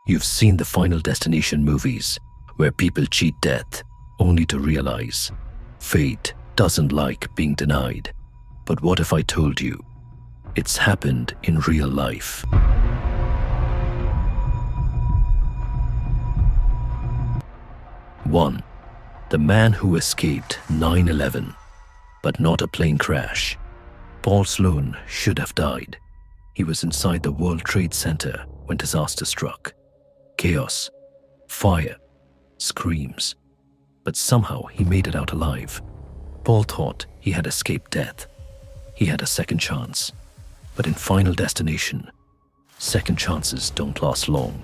You've seen the Final Destination movies where people cheat death only to realize fate doesn't like being denied. But what if I told you it's happened in real life? One, the man who escaped 9/11, but not a plane crash. Paul Sloan should have died. He was inside the World Trade Center when disaster struck. Chaos, fire, screams. But somehow he made it out alive. Paul thought he had escaped death. He had a second chance. But in Final Destination, second chances don't last long.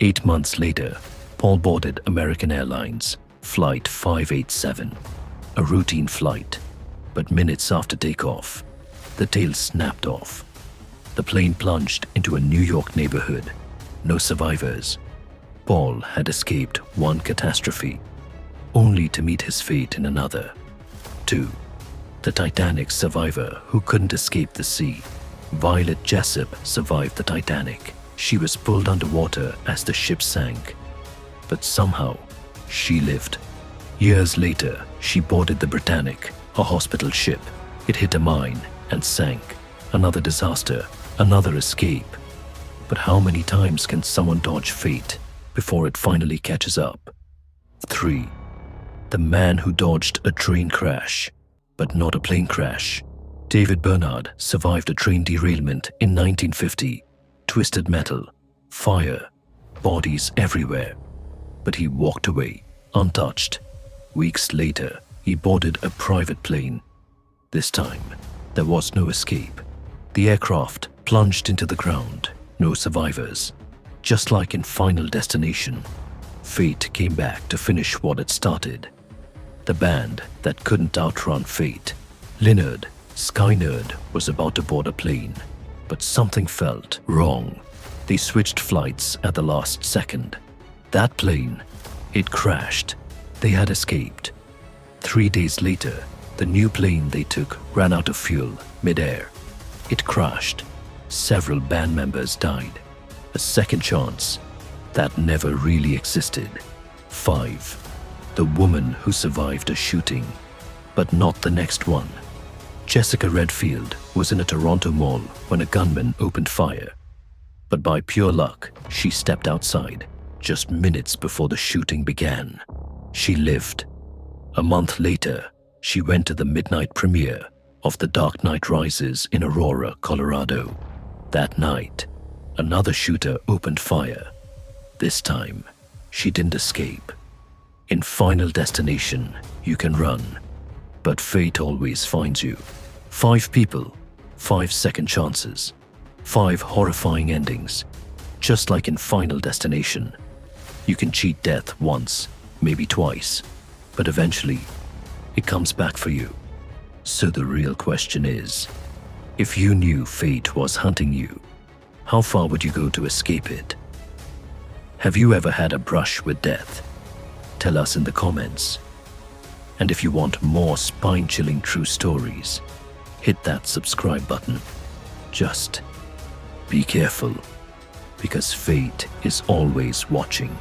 8 months later, Paul boarded American Airlines Flight 587, a routine flight. But minutes after takeoff, the tail snapped off. The plane plunged into a New York neighborhood. No survivors. Paul had escaped one catastrophe, only to meet his fate in another. 2. The Titanic survivor who couldn't escape the sea. Violet Jessup survived the Titanic. She was pulled underwater as the ship sank. But somehow, she lived. Years later, she boarded the Britannic, a hospital ship. It hit a mine and sank. Another disaster, another escape. But how many times can someone dodge fate before it finally catches up? 3. The man who dodged a train crash, but not a plane crash. David Bernard survived a train derailment in 1950. Twisted metal, fire, bodies everywhere. But he walked away, untouched. Weeks later, he boarded a private plane. This time, there was no escape. The aircraft plunged into the ground. No survivors. Just like in Final Destination, fate came back to finish what it started. The band that couldn't outrun fate. Leonard Skynyrd was about to board a plane, but something felt wrong. They switched flights at the last second. That plane, it crashed. They had escaped. 3 days later, the new plane they took ran out of fuel mid-air. It crashed. Several band members died. A second chance that never really existed. 5. The woman who survived a shooting, but not the next one. Jessica Redfield was in a Toronto mall when a gunman opened fire. But by pure luck, she stepped outside just minutes before the shooting began. She lived. A month later, she went to the midnight premiere of The Dark Knight Rises in Aurora, Colorado. That night, another shooter opened fire. This time, she didn't escape. In Final Destination, you can run, but fate always finds you. 5 people, 5 second chances, 5 horrifying endings. Just like in Final Destination, you can cheat death once, maybe twice, but eventually, it comes back for you. So the real question is, if you knew fate was hunting you, how far would you go to escape it? Have you ever had a brush with death? Tell us in the comments. And if you want more spine-chilling true stories, hit that subscribe button. Just be careful, because fate is always watching.